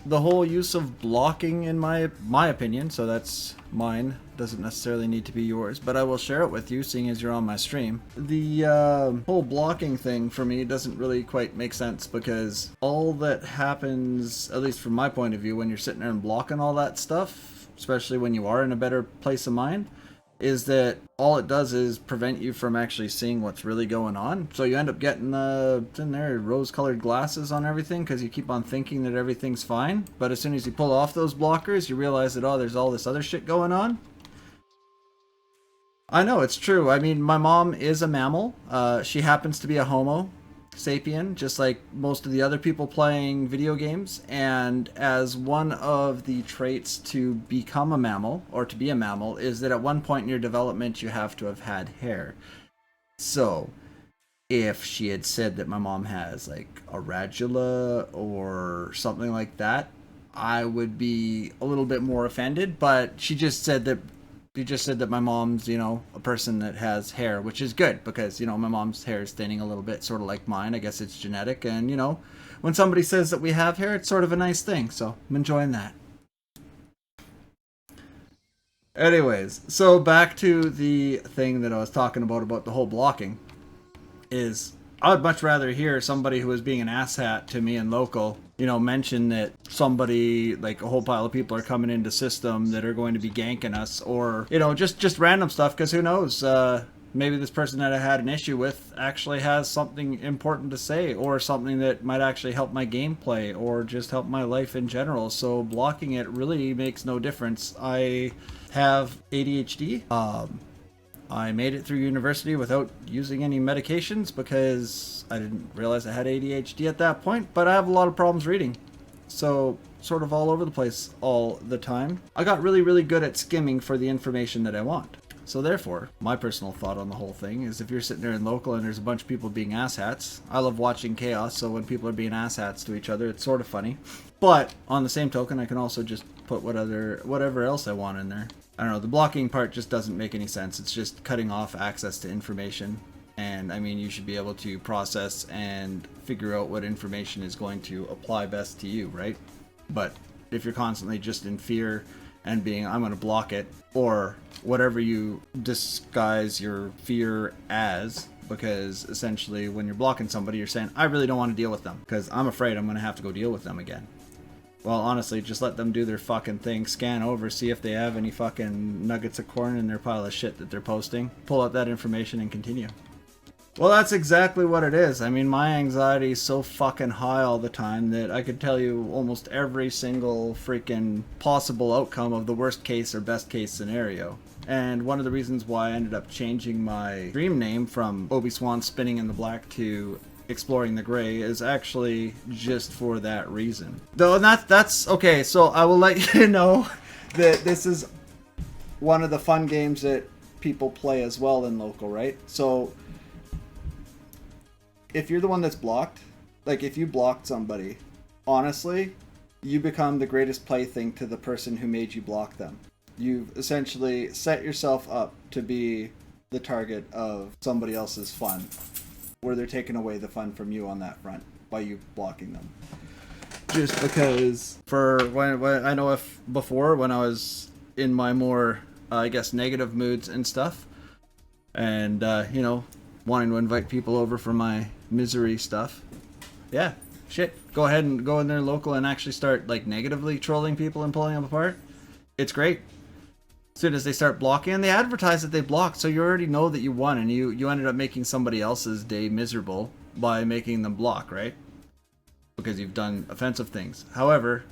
the whole use of blocking, in my opinion, so that's mine, doesn't necessarily need to be yours, but I will share it with you seeing as you're on my stream. The whole blocking thing for me doesn't really quite make sense, because all that happens, at least from my point of view, when you're sitting there and blocking all that stuff, especially when you are in a better place of mind, is that all it does is prevent you from actually seeing what's really going on. So you end up getting in there rose-colored glasses on everything because you keep on thinking that everything's fine. But as soon as you pull off those blockers, you realize that, oh, there's all this other shit going on. I know, it's true. I mean, my mom is a mammal. She happens to be a homo sapien, just like most of the other people playing video games, and as one of the traits to become a mammal, or to be a mammal, is that at one point in your development you have to have had hair. So if she had said that my mom has like a radula or something like that, I would be a little bit more offended, but she just said that my mom's, a person that has hair, which is good because, my mom's hair is thinning a little bit, sort of like mine. I guess it's genetic. And, when somebody says that we have hair, it's sort of a nice thing. So I'm enjoying that. Anyways, so back to the thing that I was talking about the whole blocking, is I would much rather hear somebody who is being an asshat to me in local, mention that somebody, like a whole pile of people are coming into system that are going to be ganking us, or, just random stuff, because who knows, maybe this person that I had an issue with actually has something important to say, or something that might actually help my gameplay, or just help my life in general. So blocking it really makes no difference. I have ADHD. I made it through university without using any medications because I didn't realize I had ADHD at that point, but I have a lot of problems reading. So, sort of all over the place all the time. I got really, really good at skimming for the information that I want. So therefore, my personal thought on the whole thing is, if you're sitting there in local and there's a bunch of people being asshats, I love watching chaos, so when people are being asshats to each other, it's sort of funny. But, on the same token, I can also just put whatever else I want in there. I don't know, the blocking part just doesn't make any sense. It's just cutting off access to information. And, I mean, you should be able to process and figure out what information is going to apply best to you, right? But if you're constantly just in fear and being, I'm going to block it, or whatever you disguise your fear as, because essentially when you're blocking somebody, you're saying, I really don't want to deal with them because I'm afraid I'm going to have to go deal with them again. Well, honestly, just let them do their fucking thing, scan over, see if they have any fucking nuggets of corn in their pile of shit that they're posting, pull out that information and continue. Well, that's exactly what it is. I mean, my anxiety is so fucking high all the time that I could tell you almost every single freaking possible outcome of the worst case or best case scenario. And one of the reasons why I ended up changing my stream name from Obi-Swan Spinning in the Black to Exploring the Gray is actually just for that reason. Though that's okay, so I will let you know that this is one of the fun games that people play as well in local, right? So if you're the one that's blocked, like if you blocked somebody, honestly, you become the greatest plaything to the person who made you block them. You've essentially set yourself up to be the target of somebody else's fun, where they're taking away the fun from you on that front by you blocking them. Just because, for when I know if before, when I was in my more, I guess, negative moods and stuff, and, wanting to invite people over for my misery stuff, yeah, shit, go ahead and go in there local and actually start, like, negatively trolling people and pulling them apart. It's great. As soon as they start blocking, and they advertise that they blocked, so you already know that you won, and you ended up making somebody else's day miserable by making them block, right? Because you've done offensive things. However,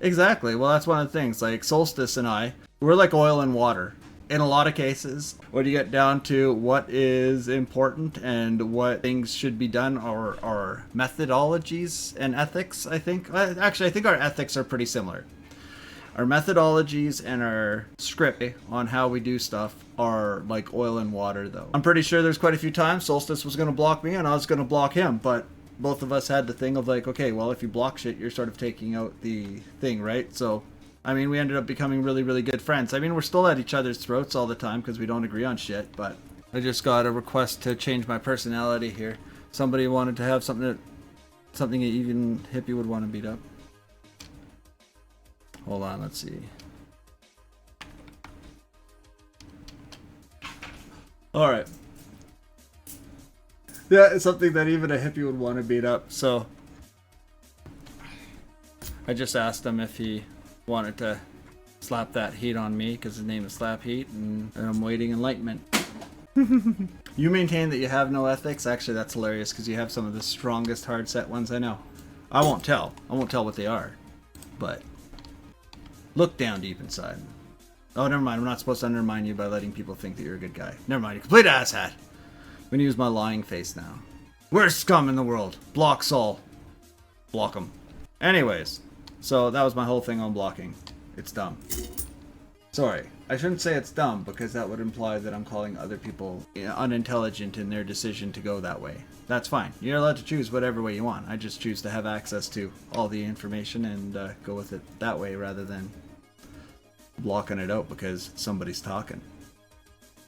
exactly, well, that's one of the things, like Solstice and I, we're like oil and water. In a lot of cases, when you get down to what is important and what things should be done, or methodologies and ethics, I think. Actually, I think our ethics are pretty similar. Our methodologies and our script on how we do stuff are like oil and water, though. I'm pretty sure there's quite a few times Solstice was going to block me and I was going to block him, but both of us had the thing of like, okay, well, if you block shit, you're sort of taking out the thing, right? So, I mean, we ended up becoming really, really good friends. I mean, we're still at each other's throats all the time because we don't agree on shit, but I just got a request to change my personality here. Somebody wanted to have something that even hippie would want to beat up. Hold on, let's see. Alright. Yeah, it's something that even a hippie would want to beat up, so I just asked him if he wanted to slap that heat on me, because his name is Slap Heat, and I'm waiting enlightenment. You maintain that you have no ethics? Actually, that's hilarious, because you have some of the strongest hard set ones I know. I won't tell what they are, but look down deep inside. Oh, never mind, I'm not supposed to undermine you by letting people think that you're a good guy. Never mind, you complete asshat. I'm gonna use my lying face now. Worst scum in the world. Block Saul. Block him. Anyways, so that was my whole thing on blocking. It's dumb. Sorry, I shouldn't say it's dumb, because that would imply that I'm calling other people unintelligent in their decision to go that way. That's fine. You're allowed to choose whatever way you want. I just choose to have access to all the information and go with it that way rather than blocking it out because somebody's talking.